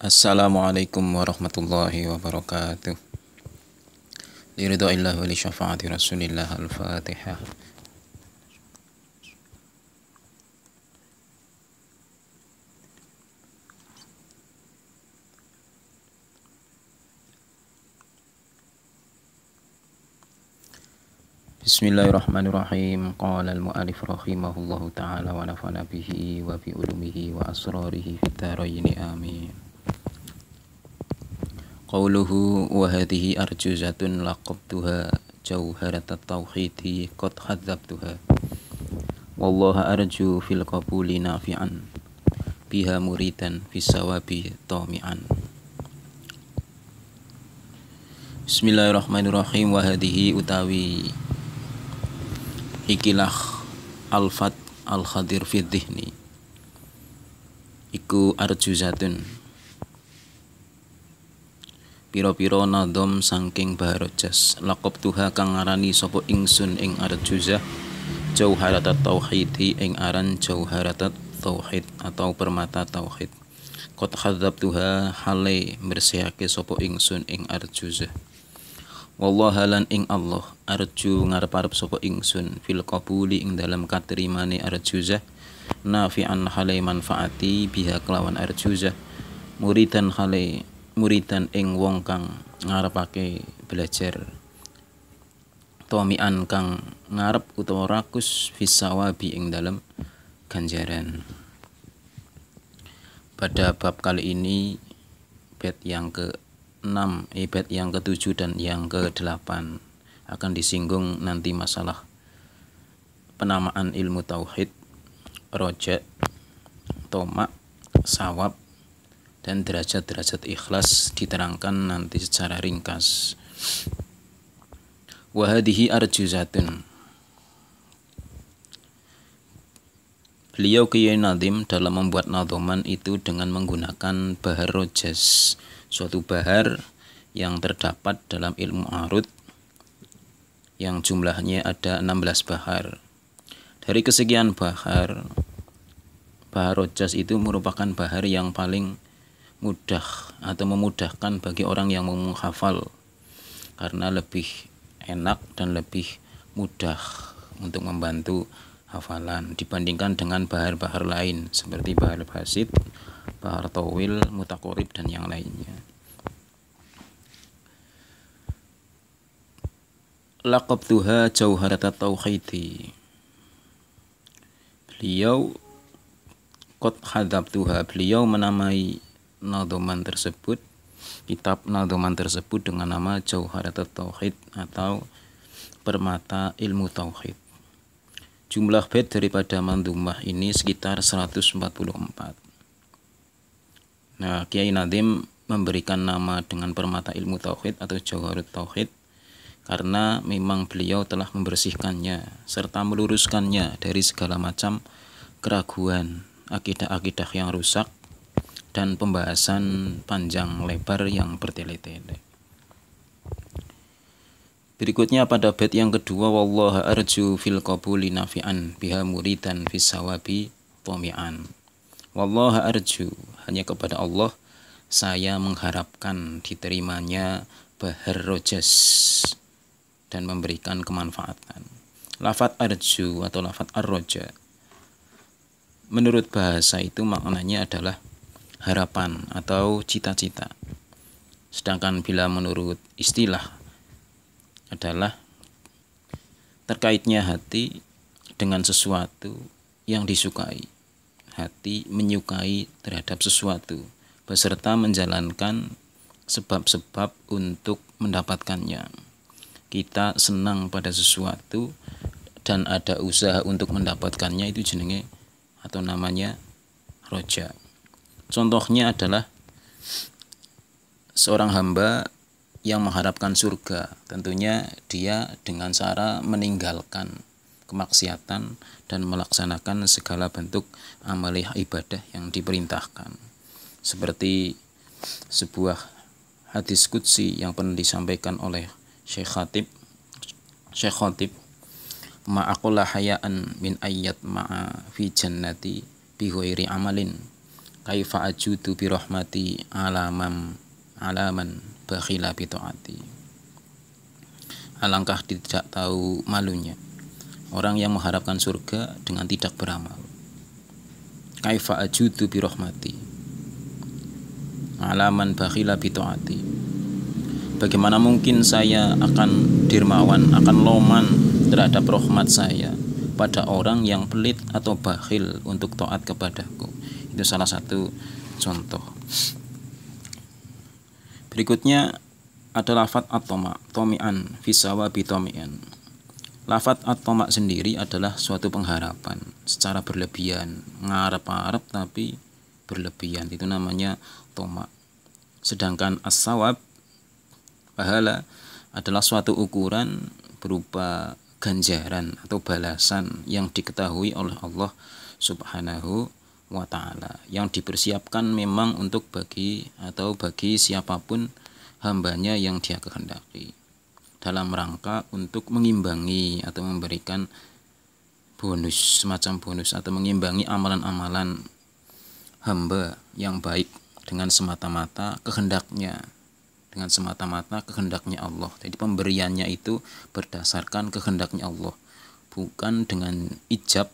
Assalamualaikum warahmatullahi wabarakatuh. Liridha'illah wa li syafaati rasulillah al-fatihah. Bismillahirrahmanirrahim. Qala al-mu'alif rahimahullahu ta'ala wa nafa'ana bihi wa bi ulumihi wa asrarihi fid dharaini amin. Qauluhu wa hadhihi arjuzatun laqabtuha jauharatat tauhidi qad hadzabtuha. Wallaha arju fil qabuli nafi'an biha muridan fis sawabi tami'an. Bismillahirrahmanirrahim. Wa hadhihi utawi ikilah alfat al-khadir fi dhihni iku arjuzatun piro-piro nadom saking baharojas laqab tuha kang ngarani sapa ingsun ing arjuzah jauharatat tauhidi ing aran jauharatat tauhid atau permata tauhid. Qad hadzab tuha hale bersihake sapa ingsun ing arjuzah. Wallaha lan ing Allah arju ngarep-arep sapa ingsun fil qabuli ing dalam katerimane arjuzah nafi'an hale manfaati biha kelawan arjuzah muridan hale muridan ing wong kang ngarepake belajar tomian kang ngarep utawa rakus fisawabi ing dalam ganjaran. Pada bab kali ini bait yang ke-6, bait yang ke-7 dan yang ke-8 akan disinggung nanti masalah penamaan ilmu tauhid, roja, tomak, sawab dan derajat-derajat ikhlas diterangkan nanti secara ringkas. Wa hadhihi arjuzatun. Beliau Kiai Nazim dalam membuat nadhoman itu dengan menggunakan bahar rojas, suatu bahar yang terdapat dalam ilmu arud yang jumlahnya ada 16 bahar. Dari kesekian bahar rojas itu merupakan bahar yang paling mudah atau memudahkan bagi orang yang mau menghafal karena lebih enak dan lebih mudah untuk membantu hafalan dibandingkan dengan bahar-bahar lain seperti bahar basit, bahar tawil, mutaqarrib dan yang lainnya. Laqabtuha jauharatat tauhidi. Beliau qad hadzabtuha, beliau menamai nadhoman tersebut, kitab nadhoman tersebut dengan nama Jauharatat Tauhid atau permata ilmu tauhid. Jumlah bait daripada mandhumah ini sekitar 144. Nah, Kiai Nazim memberikan nama dengan permata ilmu tauhid atau Jauharat Tauhid karena memang beliau telah membersihkannya serta meluruskannya dari segala macam keraguan, akidah-akidah yang rusak dan pembahasan panjang lebar yang bertele-tele. Berikutnya pada bait yang kedua, wallaha arju fil qabuli nafi'an biha muridan fis sawabi tami'an. Wallaha arju, hanya kepada Allah saya mengharapkan diterimanya bahar rojas dan memberikan kemanfaatan. Lafat arju atau lafat ar-roja menurut bahasa itu maknanya adalah harapan atau cita-cita. Sedangkan bila menurut istilah adalah terkaitnya hati dengan sesuatu yang disukai. Hati menyukai terhadap sesuatu beserta menjalankan sebab-sebab untuk mendapatkannya. Kita senang pada sesuatu dan ada usaha untuk mendapatkannya, itu jenenge atau namanya roja. Contohnya adalah seorang hamba yang mengharapkan surga. Tentunya dia dengan cara meninggalkan kemaksiatan dan melaksanakan segala bentuk amaliyah ibadah yang diperintahkan. Seperti sebuah hadis qudsi yang pernah disampaikan oleh Syekh Khatib, ma'aqulla hayaan min ayyat ma'a fi jannati bi ghairi amalin Kaifa ajudu bi rahmati alaman bakhila bi taati. Alangkah tidak tahu malunya orang yang mengharapkan surga dengan tidak beramal. Kaifa ajudu bi rahmati alaman bakhila bi taati. Bagaimana mungkin saya akan dermawan, akan loman terhadap rahmat saya pada orang yang pelit atau bakhil untuk taat kepadaku. Itu salah satu contoh. Berikutnya ada lafadz at-tama, tomi'an fisawa bitomi'an. Lafadz at-tama sendiri adalah suatu pengharapan secara berlebihan, ngarep-ngarep tapi berlebihan, itu namanya toma. Sedangkan as-sawab, pahala, adalah suatu ukuran berupa ganjaran atau balasan yang diketahui oleh Allah Subhanahu wa ta'ala, yang dipersiapkan memang untuk bagi siapapun hambanya yang dia kehendaki, dalam rangka untuk mengimbangi atau memberikan bonus, semacam bonus, atau mengimbangi amalan-amalan hamba yang baik dengan semata-mata kehendaknya, Allah. Jadi pemberiannya itu berdasarkan kehendaknya Allah, bukan dengan ijab,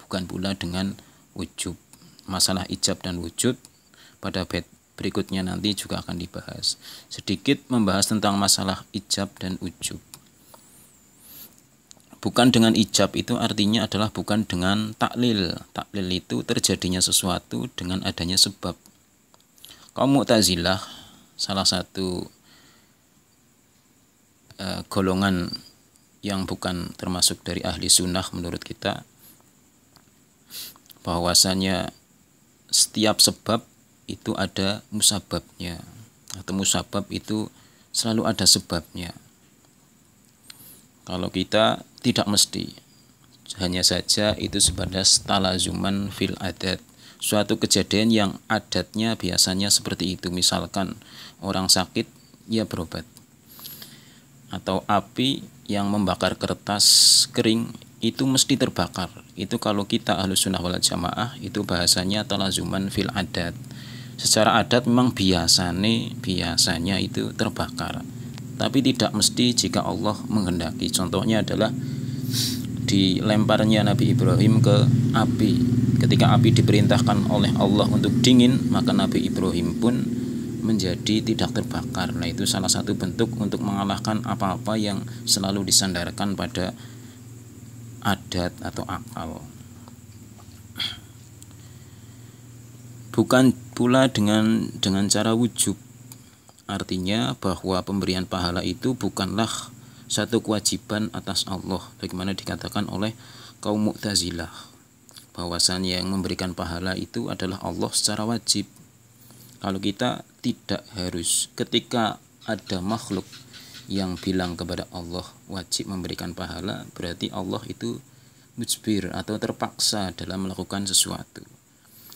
bukan pula dengan wujub. Masalah ijab dan wujud pada bait berikutnya nanti juga akan dibahas. Sedikit membahas tentang masalah ijab dan wujub. Bukan dengan ijab itu artinya adalah bukan dengan taklil. Taklil itu terjadinya sesuatu dengan adanya sebab. Kaum Mu'tazilah, salah satu golongan yang bukan termasuk dari ahli sunnah menurut kita, bahwasanya setiap sebab itu ada musababnya, atau musabab itu selalu ada sebabnya. Kalau kita tidak mesti, hanya saja itu sebatas talazuman fil adat, suatu kejadian yang adatnya biasanya seperti itu. Misalkan orang sakit, ya berobat. Atau api yang membakar kertas kering itu mesti terbakar. Itu kalau kita Ahlus Sunnah wal Jamaah itu bahasanya talazuman fil adat. Secara adat memang biasanya itu terbakar. Tapi tidak mesti jika Allah menghendaki. Contohnya adalah dilemparnya Nabi Ibrahim ke api. Ketika api diperintahkan oleh Allah untuk dingin, maka Nabi Ibrahim pun menjadi tidak terbakar. Nah, itu salah satu bentuk untuk mengalahkan apa-apa yang selalu disandarkan pada adat atau akal. Bukan pula dengan cara wujub. Artinya bahwa pemberian pahala itu bukanlah satu kewajiban atas Allah, bagaimana dikatakan oleh kaum Mu'tazilah, bahwasannya yang memberikan pahala itu adalah Allah secara wajib. Kalau kita tidak harus, ketika ada makhluk yang bilang kepada Allah wajib memberikan pahala, berarti Allah itu mujbir atau terpaksa dalam melakukan sesuatu.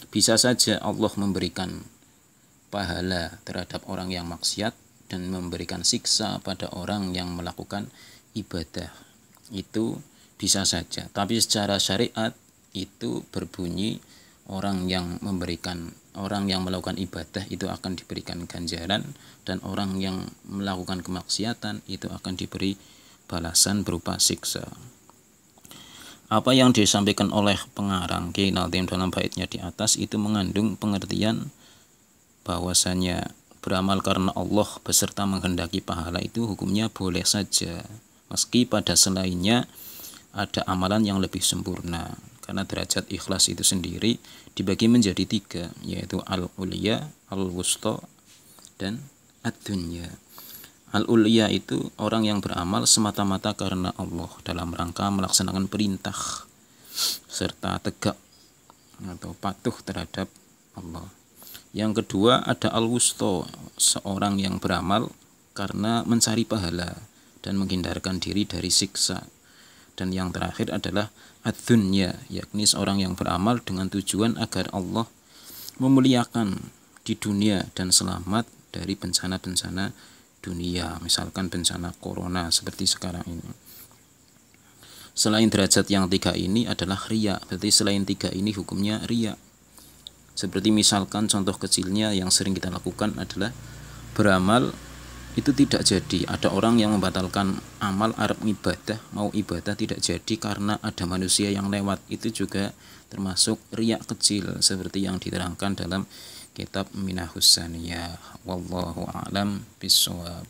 Bisa saja Allah memberikan pahala terhadap orang yang maksiat dan memberikan siksa pada orang yang melakukan ibadah. Itu bisa saja. Tapi secara syariat itu berbunyi orang yang melakukan ibadah itu akan diberikan ganjaran, dan orang yang melakukan kemaksiatan itu akan diberi balasan berupa siksa. Apa yang disampaikan oleh pengarang Kiai Nazim dalam baitnya di atas itu mengandung pengertian bahwasanya beramal karena Allah beserta menghendaki pahala itu hukumnya boleh saja, meski pada selainnya ada amalan yang lebih sempurna. Karena derajat ikhlas itu sendiri dibagi menjadi 3, yaitu al-ulya, al-wusta, dan ad-dunya. Al-ulya itu orang yang beramal semata-mata karena Allah dalam rangka melaksanakan perintah serta tegak atau patuh terhadap Allah. Yang kedua ada al-wusta, seorang yang beramal karena mencari pahala dan menghindarkan diri dari siksa. Dan yang terakhir adalah ad-dunya, yakni seorang yang beramal dengan tujuan agar Allah memuliakan di dunia dan selamat dari bencana-bencana dunia, misalkan bencana corona seperti sekarang ini. Selain derajat yang 3 ini adalah riya, berarti selain 3 ini hukumnya riya. Seperti misalkan contoh kecilnya yang sering kita lakukan adalah beramal itu tidak jadi. Ada orang yang membatalkan amal arep ibadah, mau ibadah tidak jadi karena ada manusia yang lewat. Itu juga termasuk riak kecil seperti yang diterangkan dalam kitab Minahus Saniyah. Wallahu a'lam bishawab.